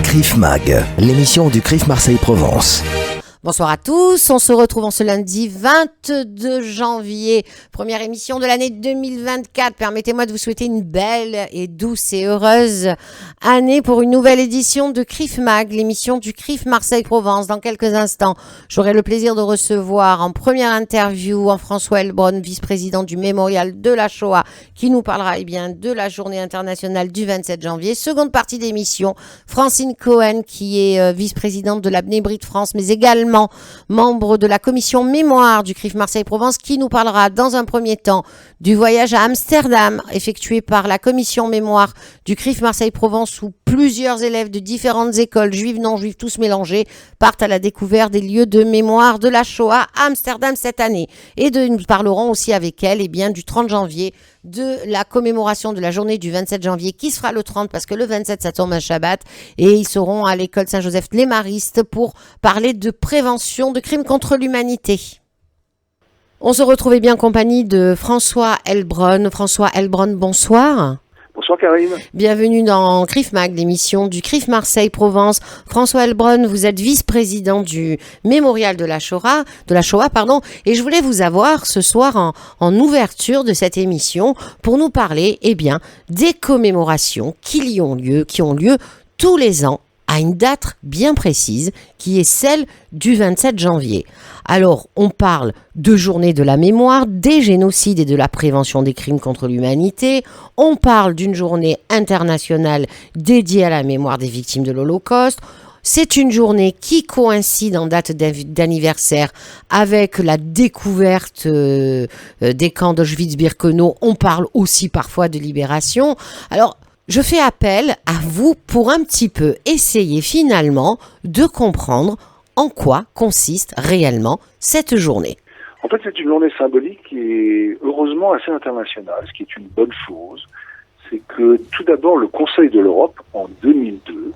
CRIF Mag, l'émission du CRIF Marseille-Provence. Bonsoir à tous, on se retrouve en ce lundi 22 janvier, première émission de l'année 2024. Permettez-moi de vous souhaiter une belle et douce et heureuse année pour une nouvelle édition de CRIF Mag, l'émission du CRIF Marseille-Provence. Dans quelques instants, j'aurai le plaisir de recevoir en première interview François Heilbronn, vice-président du Mémorial de la Shoah, qui nous parlera de la journée internationale du 27 janvier. Seconde partie d'émission, Francine Cohen, qui est vice-présidente de la Bnei Brit France, mais également membre de la commission mémoire du CRIF Marseille-Provence, qui nous parlera dans un premier temps du voyage à Amsterdam effectué par la commission mémoire du CRIF Marseille-Provence, où plusieurs élèves de différentes écoles, juives, non juives, tous mélangés, partent à la découverte des lieux de mémoire de la Shoah à Amsterdam cette année. Et nous parlerons aussi avec elle du 30 janvier, de la commémoration de la journée du 27 janvier, qui sera le 30 parce que le 27 ça tombe un Shabbat, et ils seront à l'école Saint-Joseph-les-Maristes pour parler de prévention de crimes contre l'humanité. On se retrouve en compagnie de François Heilbronn. François Heilbronn, bonsoir. Bonsoir Karine. Bienvenue dans CRIF Mag, l'émission du CRIF Marseille-Provence. François Heilbronn, vous êtes vice-président du Mémorial de la Shoah, et je voulais vous avoir ce soir en ouverture de cette émission pour nous parler, des commémorations qui ont lieu tous les ans à une date bien précise, qui est celle du 27 janvier. Alors, on parle de journée de la mémoire, des génocides et de la prévention des crimes contre l'humanité. On parle d'une journée internationale dédiée à la mémoire des victimes de l'Holocauste. C'est une journée qui coïncide en date d'anniversaire avec la découverte des camps d'Auschwitz-Birkenau. On parle aussi parfois de libération. Alors, je fais appel à vous pour un petit peu essayer finalement de comprendre en quoi consiste réellement cette journée. En fait, c'est une journée symbolique qui est heureusement assez internationale, ce qui est une bonne chose. C'est que tout d'abord, le Conseil de l'Europe, en 2002,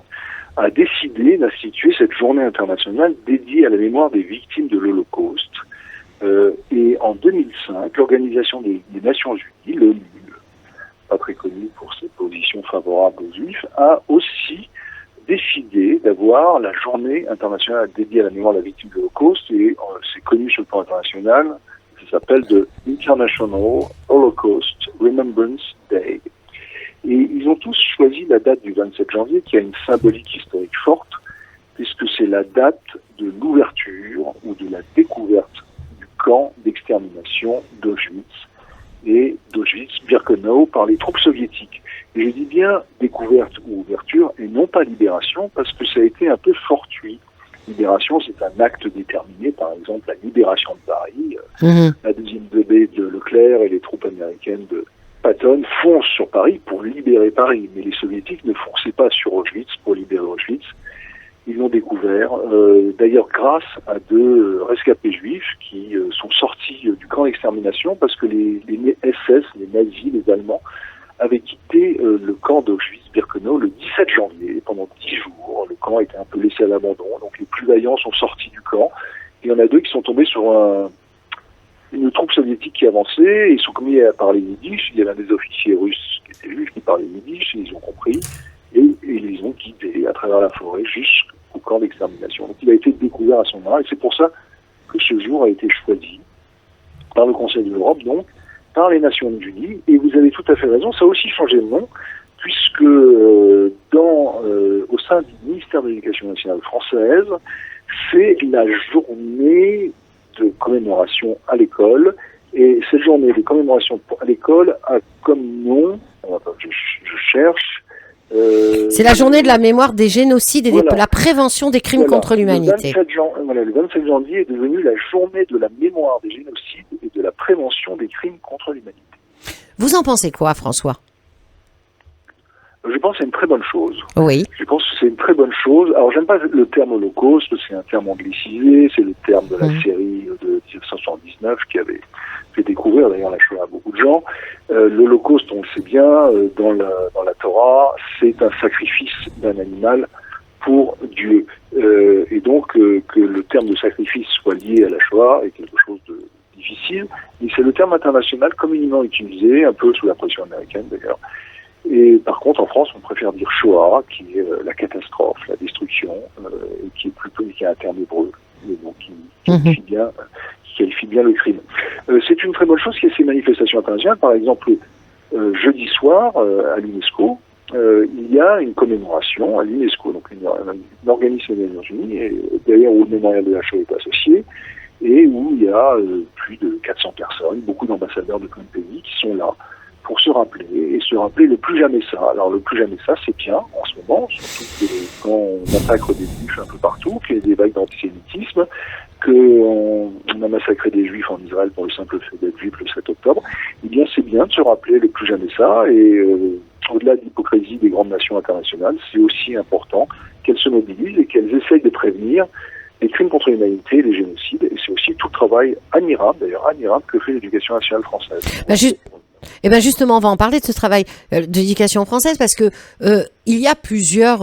a décidé d'instituer cette journée internationale dédiée à la mémoire des victimes de l'Holocauste. Et en 2005, l'Organisation des Nations Unies, l'ONU, pas très connue pour ses positions favorables aux Juifs, a aussi décidé d'avoir la journée internationale dédiée à la mémoire de la victime de l'Holocauste, et c'est connu sur le plan international, ça s'appelle The International Holocaust Remembrance Day. Et ils ont tous choisi la date du 27 janvier, qui a une symbolique historique forte, puisque c'est la date de l'ouverture ou de la découverte du camp d'extermination d'Auschwitz et d'Auschwitz-Birkenau par les troupes soviétiques. Et je dis bien découverte ou ouverture et non pas libération, parce que ça a été un peu fortuit. Libération, c'est un acte déterminé, par exemple la libération de Paris, la deuxième bébé de Leclerc et les troupes américaines de Patton foncent sur Paris pour libérer Paris, mais les soviétiques ne fonçaient pas sur Auschwitz pour libérer Auschwitz. Ils l'ont découvert, d'ailleurs grâce à deux rescapés juifs qui sont sortis du camp d'extermination parce que les SS, les nazis, les Allemands, avaient quitté le camp d'Auschwitz-Birkenau le 17 janvier. Pendant 10 jours, le camp était un peu laissé à l'abandon, donc les plus vaillants sont sortis du camp. Et il y en a deux qui sont tombés sur une troupe soviétique qui avançait, et ils sont commis à parler yiddish. Il y avait des officiers russes qui étaient juifs qui parlaient yiddish, et ils ont compris. Et ils les ont guidés à travers la forêt jusqu'au camp d'extermination. Donc il a été découvert à ce moment-là, et c'est pour ça que ce jour a été choisi par le Conseil de l'Europe, donc par les Nations Unies. Et vous avez tout à fait raison, ça a aussi changé de nom, puisque au sein du ministère de l'Éducation nationale française, c'est la journée de commémoration à l'école. Et cette journée de commémoration à l'école a comme nom, je cherche, c'est la journée de la mémoire des génocides et de la prévention des crimes contre l'humanité. Le 27 janvier est devenu la journée de la mémoire des génocides et de la prévention des crimes contre l'humanité. Vous en pensez quoi, François ? Je pense que c'est une très bonne chose. Oui. Je pense que c'est une très bonne chose. Alors, j'aime pas le terme holocauste, c'est un terme anglicisé, c'est le terme de la série de 1979 qui avait fait découvrir d'ailleurs la Shoah à beaucoup de gens. L'holocauste, on le sait bien, dans la Torah, c'est un sacrifice d'un animal pour Dieu. Et donc, que le terme de sacrifice soit lié à la Shoah est quelque chose de difficile. Et c'est le terme international communément utilisé, un peu sous la pression américaine d'ailleurs, Et par contre, en France, on préfère dire Shoah, qui est la catastrophe, la destruction, et qui est plutôt qui a un terme hébreu, et donc qui qualifie bien le crime. C'est une très bonne chose qu'il y ait ces manifestations internationales. Par exemple, jeudi soir, à l'UNESCO, il y a une commémoration à l'UNESCO, donc un organisme des Nations Unies, et derrière où le mémorial de la Shoah est associé, et où il y a plus de 400 personnes, beaucoup d'ambassadeurs de plein de pays qui sont là pour se rappeler le plus jamais ça. Alors le plus jamais ça, c'est bien en ce moment, surtout que quand on massacre des juifs un peu partout, qu'il y a des vagues d'antisémitisme, qu'on a massacré des juifs en Israël pour le simple fait d'être juif le 7 octobre, eh bien c'est bien de se rappeler le plus jamais ça, et au-delà de l'hypocrisie des grandes nations internationales, c'est aussi important qu'elles se mobilisent et qu'elles essayent de prévenir les crimes contre l'humanité, les génocides, et c'est aussi tout le travail admirable que fait l'éducation nationale française. Eh ben justement, on va en parler de ce travail d'éducation française parce que il y a plusieurs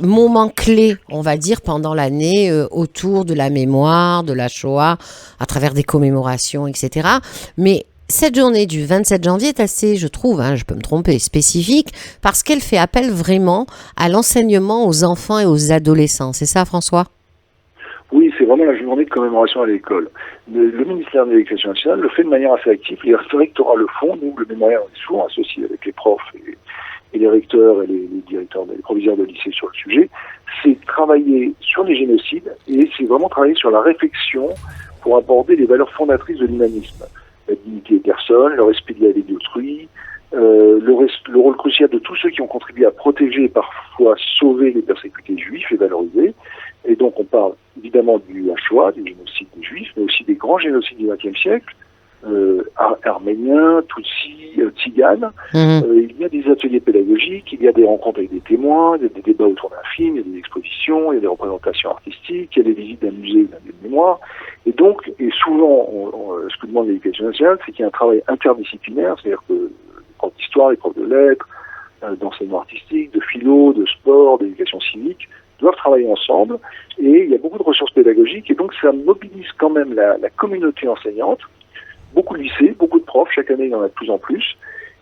moments clés, on va dire, pendant l'année autour de la mémoire, de la Shoah, à travers des commémorations, etc. Mais cette journée du 27 janvier est assez, je trouve, je peux me tromper, spécifique parce qu'elle fait appel vraiment à l'enseignement aux enfants et aux adolescents. C'est ça, François ? Oui, c'est vraiment la journée de commémoration à l'école. Le ministère de l'Éducation nationale le fait de manière assez active. Les rectorats le font. Nous, le mémorial, on est souvent associés avec les profs et les recteurs et les directeurs, les proviseurs de lycée sur le sujet. C'est travailler sur les génocides et c'est vraiment travailler sur la réflexion pour aborder les valeurs fondatrices de l'humanisme. La dignité des personnes, le respect de la vie d'autrui, le rôle crucial de tous ceux qui ont contribué à protéger et parfois sauver les persécutés juifs et valoriser. Et donc on parle évidemment du Shoah, du génocide des Juifs, mais aussi des grands génocides du XXe siècle, arméniens, Tutsis, Tziganes. Il y a des ateliers pédagogiques, il y a des rencontres avec des témoins, il y a des débats autour d'un film, il y a des expositions, il y a des représentations artistiques, il y a des visites d'un musée ou d'un lieu de mémoire. Et donc, et souvent, ce que demande l'éducation nationale, c'est qu'il y a un travail interdisciplinaire, c'est-à-dire que les profs d'histoire, les profs de lettres, d'enseignement artistique, de philo, de sport, d'éducation civique, doivent travailler ensemble, et il y a beaucoup de ressources pédagogiques, et donc ça mobilise quand même la communauté enseignante, beaucoup de lycées, beaucoup de profs, chaque année il y en a de plus en plus,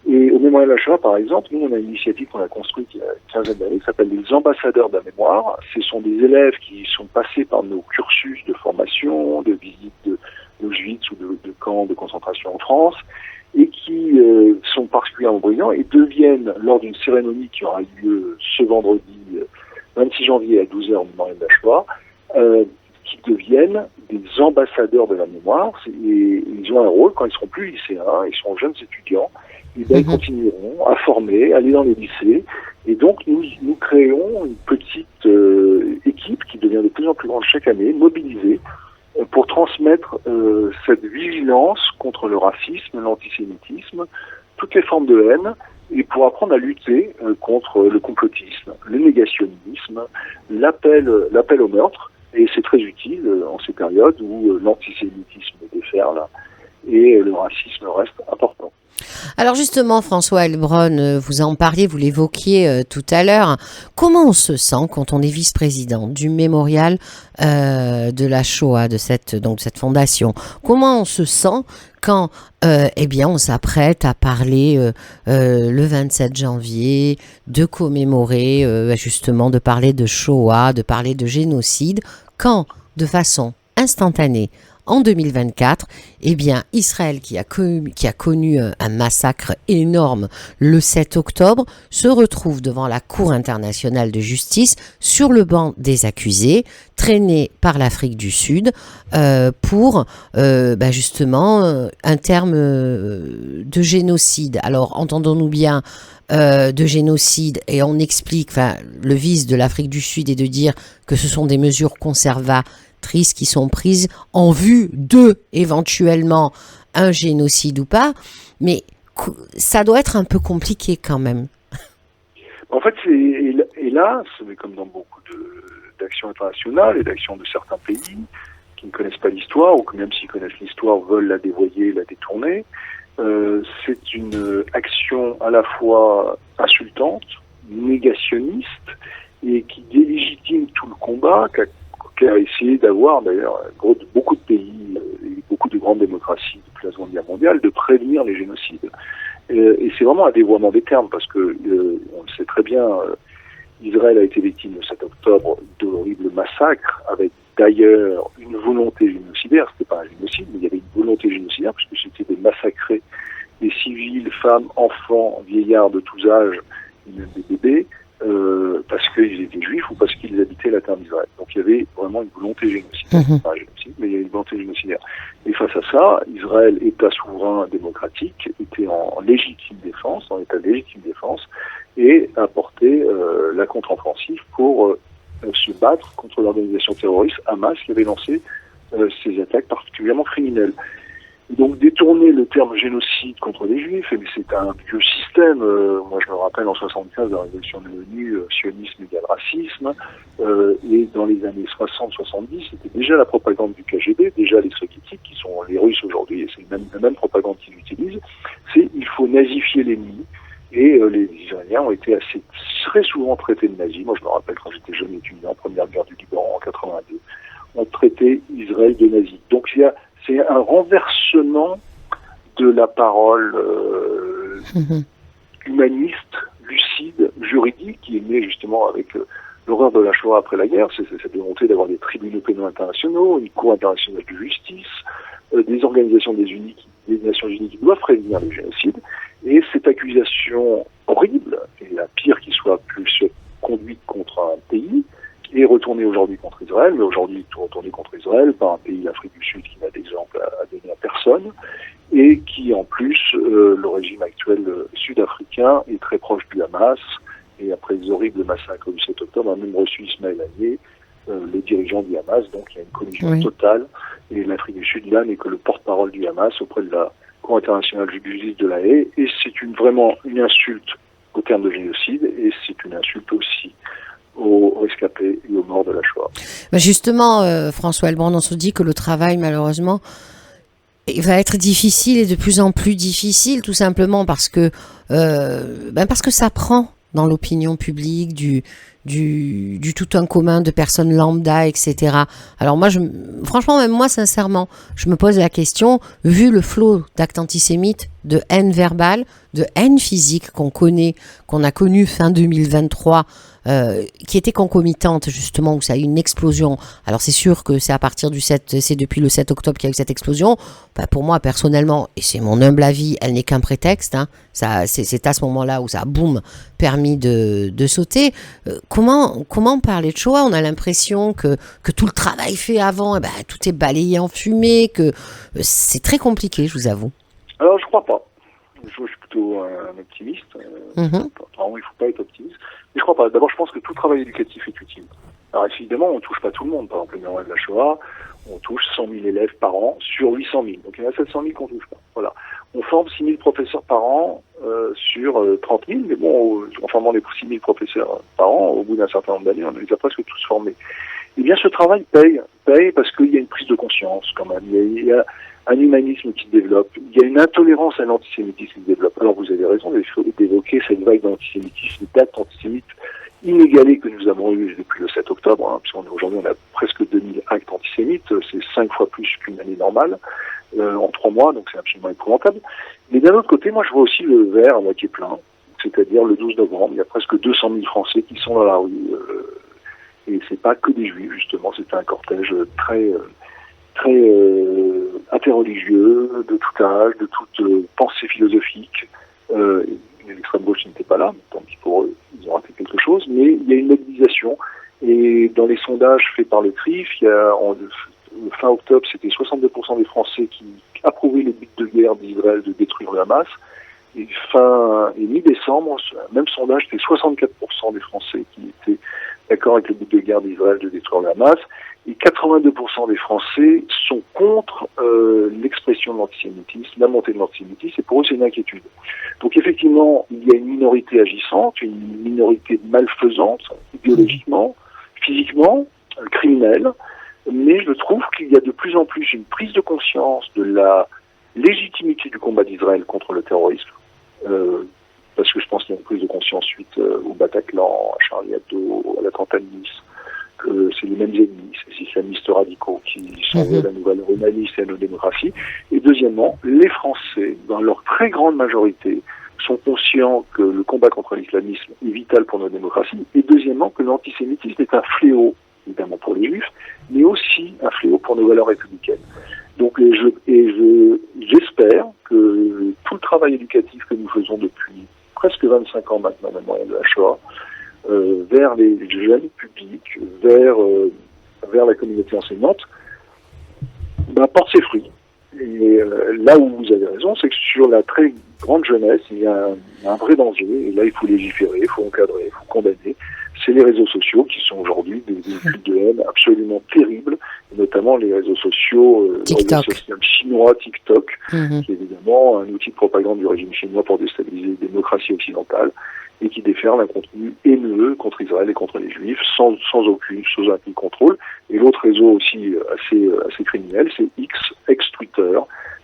et au Mémorial de la Shoah, par exemple, nous on a une initiative qu'on a construite il y a une quinzaine d'années, qui s'appelle les ambassadeurs de la mémoire. Ce sont des élèves qui sont passés par nos cursus de formation, de visite d'Auschwitz ou de camps de concentration en France, et qui sont particulièrement brillants, et deviennent, lors d'une cérémonie qui aura lieu ce vendredi 26 janvier à 12h au Mémorial de la Shoah, qui deviennent des ambassadeurs de la mémoire. Et ils ont un rôle, quand ils seront plus lycéens, ils seront jeunes étudiants, et bien ils continueront à former, à aller dans les lycées, et donc nous créons une petite équipe qui devient de plus en plus grande chaque année, mobilisée, pour transmettre cette vigilance contre le racisme, l'antisémitisme, toutes les formes de haine, et pour apprendre à lutter contre le complotisme, le négationnisme, l'appel au meurtre, et c'est très utile en ces périodes où l'antisémitisme déferle et le racisme reste important. Alors justement, François Heilbronn, vous en parliez, vous l'évoquiez tout à l'heure. Comment on se sent quand on est vice-président du mémorial de la Shoah, de cette fondation? Comment on se sent quand on s'apprête à parler le 27 janvier, de commémorer, justement, de parler de Shoah, de parler de génocide, quand, de façon instantanée, en 2024, Israël, qui a connu un massacre énorme le 7 octobre, se retrouve devant la Cour internationale de justice sur le banc des accusés, traîné par l'Afrique du Sud pour justement un terme de génocide. Alors, entendons-nous bien, de génocide, et on explique, le vice de l'Afrique du Sud est de dire que ce sont des mesures conservatrices qui sont prises en vue de, éventuellement, un génocide ou pas, mais ça doit être un peu compliqué quand même. En fait, hélas, mais comme dans beaucoup d'actions internationales et d'actions de certains pays qui ne connaissent pas l'histoire, ou que même s'ils connaissent l'histoire, veulent la dévoyer, la détourner, c'est une action à la fois insultante, négationniste, et qui délégitime tout le combat qu'a essayé d'avoir, d'ailleurs, beaucoup de pays et beaucoup de grandes démocraties depuis la Seconde Guerre mondiale, de prévenir les génocides. Et c'est vraiment un dévoiement des termes, parce que on le sait très bien, Israël a été victime le 7 octobre d'horribles massacres, avec d'ailleurs une volonté génocidaire. C'était pas un génocide, mais il y avait une volonté génocidaire, puisque c'était de massacrer des civils, femmes, enfants, vieillards de tous âges, et même des bébés, parce qu'ils étaient juifs ou parce qu'ils habitaient la terre d'Israël. Donc il y avait vraiment une volonté génocidaire, pas un génocide, mais il y avait une volonté génocidaire. Et face à ça, Israël, État souverain démocratique, était en légitime défense, en état de légitime défense, et a porté la contre-offensive pour se battre contre l'organisation terroriste Hamas, qui avait lancé ces attaques particulièrement criminelles. Donc détourner le terme génocide contre les Juifs, mais c'est un vieux système. Moi je me rappelle en 75 la révolution de l'ONU, sionisme égale racisme, et dans les années 60-70 c'était déjà la propagande du KGB, déjà les soviétiques qui sont les Russes aujourd'hui, et c'est la même propagande qu'ils utilisent, c'est il faut nazifier l'ennemi. Et les Israéliens ont été très souvent traités de nazis. Moi je me rappelle quand j'étais jeune étudiant en première guerre du Liban en 82, on traitait Israël de nazis. Donc c'est un renversement de la parole humaniste, lucide, juridique, qui est née justement avec l'horreur de la Shoah après la guerre. C'est cette volonté d'avoir des tribunaux pénaux internationaux, une cour internationale de justice, des organisations des Nations Unies qui doivent prévenir les génocides. Et cette accusation horrible, et la pire qui soit plus conduite contre un pays, est retournée aujourd'hui contre Israël, mais aujourd'hui retournée contre Israël par un pays, l'Afrique du Sud, qui n'a d'exemple à donner à personne, et qui en plus, le régime actuel sud-africain est très proche du Hamas, et après les horribles massacres du 7 octobre, a même reçu Ismaël Haniyeh, le dirigeant du Hamas, donc il y a une collusion totale, et l'Afrique du Sud, là, n'est que le porte-parole du Hamas auprès de la Cour internationale de justice de La Haye, et c'est vraiment une insulte au terme de génocide, et c'est une insulte aussi aux rescapés et aux morts de la Shoah. Justement, François Heilbrand, on se dit que le travail, malheureusement, va être difficile et de plus en plus difficile, tout simplement parce que ça prend dans l'opinion publique du tout un commun de personnes lambda, etc. Alors moi, franchement, même moi, sincèrement, je me pose la question, vu le flot d'actes antisémites, de haine verbale, de haine physique qu'on a connu fin 2023, qui était concomitante justement, où ça a eu une explosion. Alors c'est sûr que c'est c'est depuis le 7 octobre qu'il y a eu cette explosion. Pour moi personnellement, et c'est mon humble avis, elle n'est qu'un prétexte. C'est à ce moment-là où ça a boum permis de sauter. Comment parler de Shoah? On a l'impression que tout le travail fait avant, tout est balayé en fumée, que c'est très compliqué, je vous avoue. Alors je crois pas. Je suis plutôt un optimiste. Apparemment, il ne faut pas être optimiste. Mais je crois pas. D'abord, je pense que tout travail éducatif est utile. Alors évidemment, on ne touche pas tout le monde. Par exemple, le mémoire de la Shoah, on touche 100 000 élèves par an sur 800 000. Donc il y en a 700 000 qu'on ne touche pas. Voilà. On forme 6 000 professeurs par an sur 30 000. Mais bon, en formant les 6 000 professeurs par an, au bout d'un certain nombre d'années, on les a presque tous formés. Eh bien, ce travail paye parce qu'il y a une prise de conscience quand même. Il y a un humanisme qui se développe. Il y a une intolérance à l'antisémitisme qui se développe. Alors vous avez raison d'évoquer cette vague d'antisémitisme, d'actes antisémites inégalés que nous avons eu depuis le 7 octobre, puisqu'aujourd'hui on a presque 2000 actes antisémites, c'est 5 fois plus qu'une année normale, en 3 mois, donc c'est absolument épouvantable. Mais d'un autre côté, moi je vois aussi le verre à moitié plein, c'est-à-dire le 12 novembre, il y a presque 200 000 Français qui sont dans la rue, et c'est pas que des Juifs, justement, c'est un cortège très interreligieux, de tout âge, de toute pensée philosophique. L'extrême gauche n'était pas là, tant pis pour eux, ils ont raté quelque chose, mais il y a une mobilisation. Et dans les sondages faits par le TRIF, fin octobre, c'était 62% des Français qui approuvaient le but de guerre d'Israël de détruire le Hamas. Et mi-décembre, même sondage, c'était 64% des Français qui étaient d'accord avec le but de guerre d'Israël de détruire le Hamas. Et 82% des Français sont contre l'expression de l'antisémitisme, la montée de l'antisémitisme, et pour eux c'est une inquiétude. Donc effectivement, il y a une minorité agissante, une minorité malfaisante, idéologiquement, physiquement, criminelle, mais je trouve qu'il y a de plus en plus une prise de conscience de la légitimité du combat d'Israël contre le terrorisme, parce que je pense qu'il y a une prise de conscience suite au Bataclan, à Charlie Hebdo, à l'attentat de Nice, que c'est les mêmes ennemis, ces islamistes radicaux qui sont la nouvelle humaniste et la démocratie. Et deuxièmement, les Français, dans leur très grande majorité, sont conscients que le combat contre l'islamisme est vital pour notre démocratie, et deuxièmement que l'antisémitisme est un fléau, évidemment pour les juifs, mais aussi un fléau pour nos valeurs républicaines. Donc j'espère que tout le travail éducatif que nous faisons depuis presque 25 ans maintenant, même moyen de la Shoah, vers les jeunes publics, vers la communauté enseignante, porte ses fruits. Et là où vous avez raison, c'est que sur la très grande jeunesse, il y a un vrai danger, et là il faut légiférer, il faut encadrer, il faut condamner. C'est les réseaux sociaux qui sont aujourd'hui des véhicules de haine absolument terribles, et notamment les réseaux sociaux, le réseau social chinois, TikTok, qui est évidemment un outil de propagande du régime chinois pour déstabiliser les démocraties occidentales, et qui déferle un contenu haineux contre Israël et contre les Juifs, sans aucun contrôle. Et l'autre réseau aussi assez criminel, c'est ex-Twitter,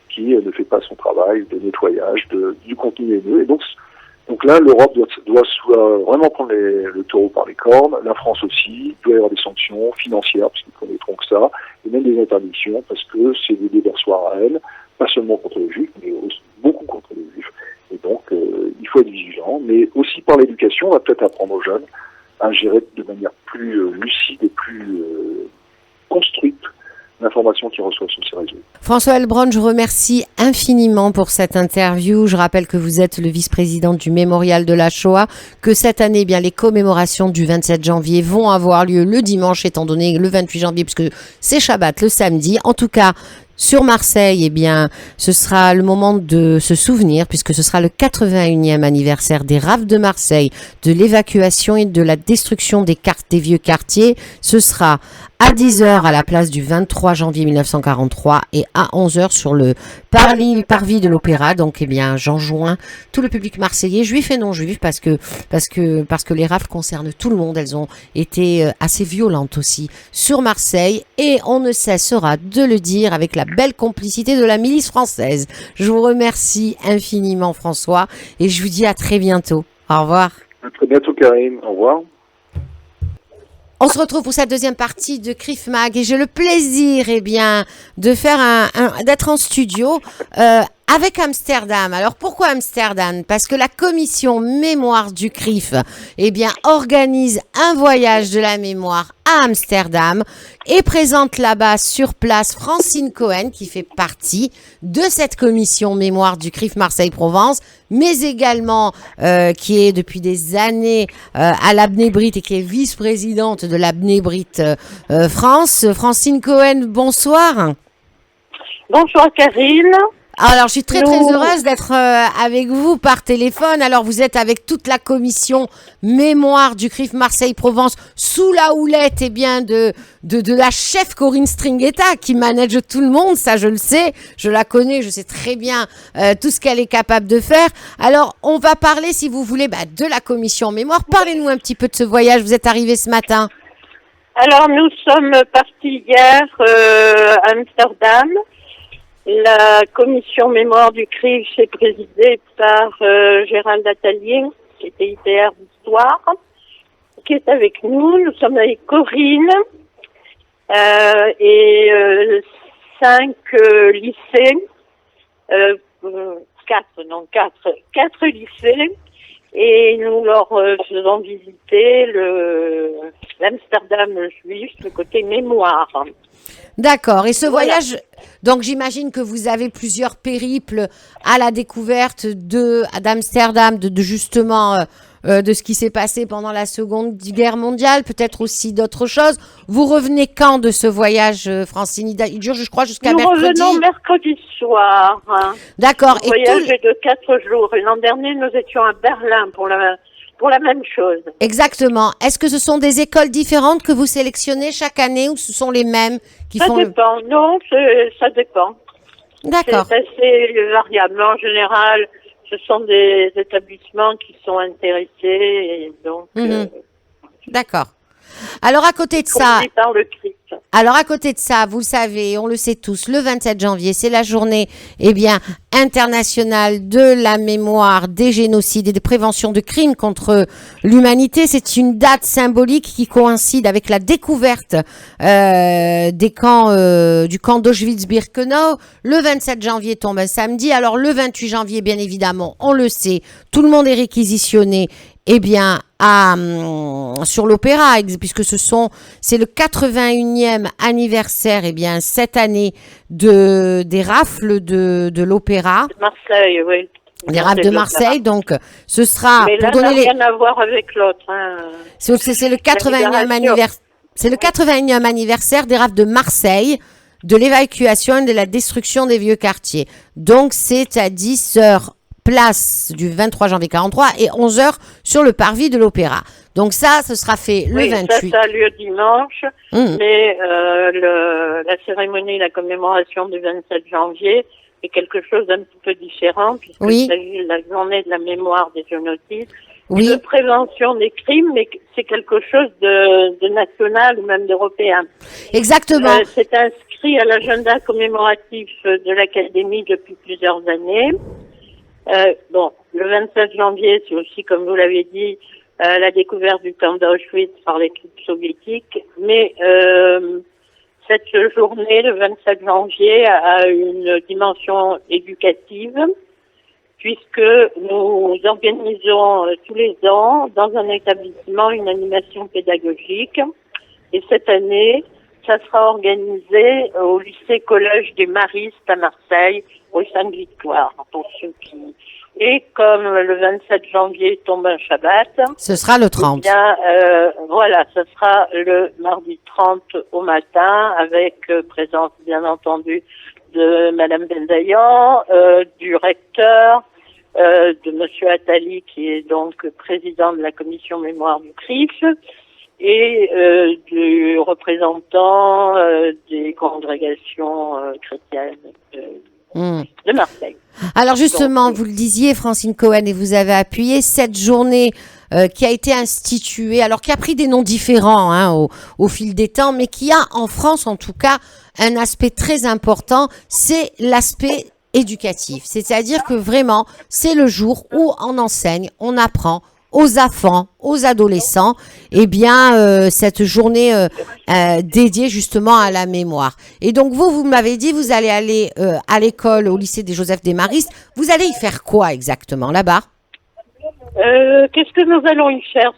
qui ne fait pas son travail de nettoyage du contenu haineux. Et donc là, l'Europe doit vraiment prendre le taureau par les cornes, la France aussi, il doit y avoir des sanctions financières, parce qu'ils ne connaîtront que ça, et même des interdictions, parce que c'est des déversoirs à haine, pas seulement contre les Juifs, mais aussi beaucoup contre les Juifs. Et donc, il faut être vigilant, mais aussi par l'éducation, on va peut-être apprendre aux jeunes à gérer de manière plus lucide et plus construite l'information qu'ils reçoivent sur ces réseaux. François Heilbronn, je remercie infiniment pour cette interview. Je rappelle que vous êtes le vice-président du Mémorial de la Shoah, que cette année, les commémorations du 27 janvier vont avoir lieu le dimanche, étant donné le 28 janvier, puisque c'est Shabbat le samedi. En tout cas, sur Marseille, ce sera le moment de se souvenir, puisque ce sera le 81e anniversaire des rafles de Marseille, de l'évacuation et de la destruction des vieux quartiers. Ce sera à 10h à la place du 23 janvier 1943 et à 11h sur le parvis de l'Opéra. Donc, j'enjoins tout le public marseillais, juif et non juif, parce que les rafles concernent tout le monde. Elles ont été assez violentes aussi sur Marseille, et on ne cessera de le dire avec la belle complicité de la milice française. Je vous remercie infiniment, François, et je vous dis à très bientôt. Au revoir. À très bientôt, Karim. Au revoir. On se retrouve pour cette deuxième partie de CRIF Mag, et j'ai le plaisir, de faire d'être en studio avec Amsterdam. Alors pourquoi Amsterdam? Parce que la commission mémoire du CRIF, organise un voyage de la mémoire à Amsterdam, et présente là-bas sur place Francine Cohen, qui fait partie de cette commission mémoire du CRIF Marseille-Provence, mais également qui est depuis des années à l'Abnébrit et qui est vice-présidente de l'Abnébrit France. Francine Cohen, bonsoir. Bonsoir Karine. Alors, je suis très heureuse d'être avec vous par téléphone. Alors, vous êtes avec toute la commission mémoire du CRIF Marseille-Provence, sous la houlette de la chef Corinne Stringhetta, qui manage tout le monde. Ça, je le sais, je la connais, je sais très bien tout ce qu'elle est capable de faire. Alors, on va parler, si vous voulez, de la commission mémoire. Parlez-nous un petit peu de ce voyage. Vous êtes arrivé ce matin. Alors, nous sommes partis hier à Amsterdam. La commission mémoire du CRIF est présidée par Gérald Attalier, qui était IPR d'histoire, qui est avec nous. Nous sommes avec Corinne et 5 lycées, 4 lycées, et nous leur faisons visiter l'Amsterdam juif, le côté mémoire. D'accord. Et ce voyage, donc j'imagine que vous avez plusieurs périples à la découverte d'Amsterdam, de justement de ce qui s'est passé pendant la Seconde Guerre mondiale, peut-être aussi d'autres choses. Vous revenez quand de ce voyage, Francine? Il dure, je crois, jusqu'à mercredi. Nous revenons mercredi soir. D'accord. Le voyage est de 4 jours. Et l'an dernier, nous étions à Berlin pour la même chose. Exactement. Est-ce que ce sont des écoles différentes que vous sélectionnez chaque année, ou ce sont les mêmes qui font... Ça dépend. Non, ça dépend. D'accord. C'est assez variable. En général, ce sont des établissements qui sont intéressés. Et donc, D'accord. Alors, à côté de ça... par le CRIF. Alors, à côté de ça, vous le savez, on le sait tous, le 27 janvier, c'est la journée, internationale de la mémoire des génocides et de prévention de crimes contre l'humanité. C'est une date symbolique qui coïncide avec la découverte des camps, du camp d'Auschwitz-Birkenau. Le 27 janvier tombe un samedi. Alors, le 28 janvier, bien évidemment, on le sait, tout le monde est réquisitionné sur l'opéra, puisque c'est le 81e anniversaire, cette année, des rafles de l'opéra. Marseille, oui. Les rafles de Marseille, donc, ce sera, mais là, pour donner rien à voir avec l'autre, hein. C'est le 81e anniversaire. C'est le 81e anniversaire des rafles de Marseille, de l'évacuation et de la destruction des vieux quartiers. Donc, c'est à 10h, place du 23 janvier 43 et 11h sur le parvis de l'Opéra. Donc ça, ce sera fait le 28. Ça a lieu dimanche, mais la cérémonie, la commémoration du 27 janvier est quelque chose d'un petit peu différent, puisqu'il s'agit de la journée de la mémoire des génocides, de prévention des crimes, mais c'est quelque chose de national ou même d'européen. Exactement. C'est inscrit à l'agenda commémoratif de l'Académie depuis plusieurs années. Le 27 janvier, c'est aussi, comme vous l'avez dit, la découverte du camp d'Auschwitz par les troupes soviétiques. Mais cette journée, le 27 janvier, a une dimension éducative, puisque nous organisons tous les ans dans un établissement une animation pédagogique. Et cette année, ça sera organisé au lycée-collège des Maristes à Marseille, au Sainte-Victoire, pour ceux qui... Et comme le 27 janvier tombe un Shabbat... Ce sera le 30. Eh bien, ce sera le mardi 30 au matin, avec présence, bien entendu, de Madame Bendayan, du recteur, de Monsieur Attali, qui est donc président de la commission mémoire du CRIF, et du représentant des congrégations chrétiennes de Marseille. Alors justement, vous le disiez, Francine Cohen, et vous avez appuyé cette journée qui a été instituée, alors qui a pris des noms différents au fil des temps, mais qui a en France en tout cas un aspect très important, c'est l'aspect éducatif. C'est-à-dire que vraiment, c'est le jour où on enseigne, on apprend aux enfants, aux adolescents, cette journée dédiée justement à la mémoire. Et donc vous m'avez dit, vous allez aller à l'école, au lycée des Joseph des Maristes. Vous allez y faire quoi exactement là-bas? Qu'est-ce que nous allons y faire?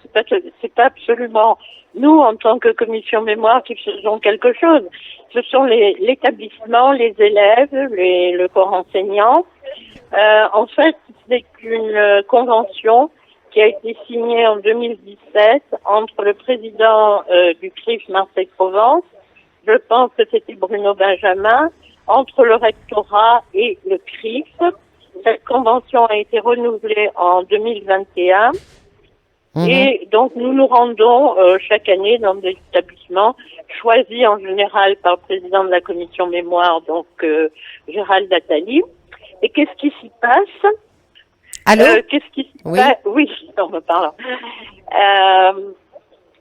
C'est pas absolument nous, en tant que commission mémoire, qui faisons quelque chose. Ce sont l'établissement, les élèves, le corps enseignant. En fait, c'est une convention qui a été signée en 2017 entre le président du CRIF Marseille-Provence, je pense que c'était Bruno Benjamin, entre le rectorat et le CRIF. Cette convention a été renouvelée en 2021 et donc nous nous rendons chaque année dans des établissements choisis en général par le président de la commission mémoire, donc Gérald Attali. Et qu'est-ce qui s'y passe? Allô? Qu'est-ce qui se passe? Oui, on me parle.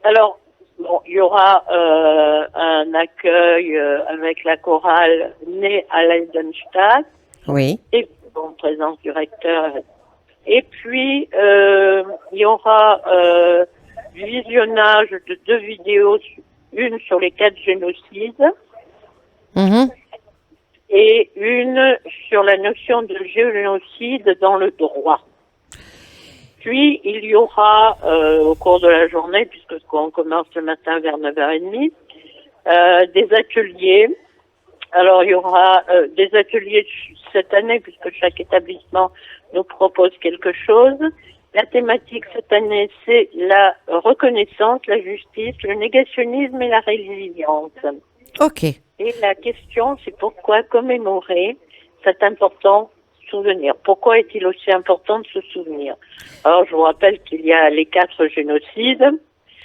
Alors, il y aura un accueil avec la chorale née à Leidenstadt. Oui. Et présence du recteur. Et puis, il y aura du visionnage de 2 vidéos, une sur les 4 génocides. Et une sur la notion de génocide dans le droit. Puis, il y aura, au cours de la journée, puisque on commence le matin vers 9h30, des ateliers. Alors, il y aura des ateliers cette année, puisque chaque établissement nous propose quelque chose. La thématique cette année, c'est la reconnaissance, la justice, le négationnisme et la résilience. Ok. Et la question, c'est pourquoi commémorer cet important souvenir? Pourquoi est-il aussi important de se souvenir? Alors, je vous rappelle qu'il y a les 4 génocides.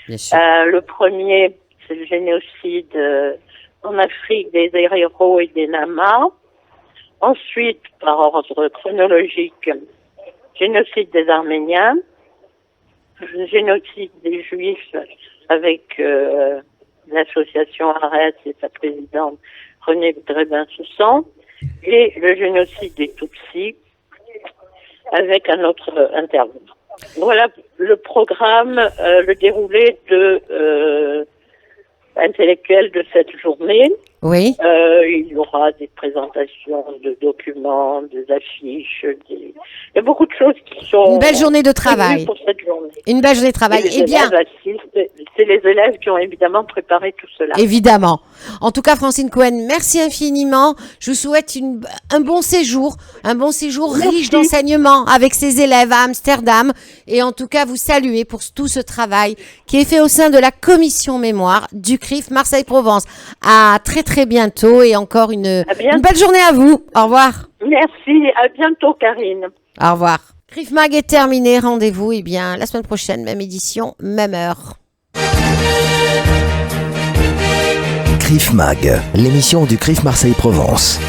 Bien sûr. Le premier, c'est le génocide en Afrique des héros et des Namas. Ensuite, par ordre chronologique, génocide des Arméniens, génocide des Juifs avec l'association ARES et sa présidente Renée Drebin-Soussan, et le génocide des Tutsis avec un autre intervenant. Voilà le programme, le déroulé intellectuel de cette journée. Oui. Il y aura des présentations de documents, des affiches, il y a beaucoup de choses qui sont... Une belle journée de travail. Pour cette journée. Une belle journée de travail. Et bien, c'est les élèves qui ont évidemment préparé tout cela. Évidemment. En tout cas, Francine Cohen, merci infiniment. Je vous souhaite un bon séjour riche d'enseignements avec ces élèves à Amsterdam. Et en tout cas, vous saluer pour tout ce travail qui est fait au sein de la commission mémoire du CRIF Marseille-Provence. À très très bientôt et encore une belle journée à vous. Au revoir. Merci. À bientôt, Karine. Au revoir. CRIF Mag est terminé. Rendez-vous la semaine prochaine, même édition, même heure. CRIF Mag, l'émission du CRIF Marseille-Provence.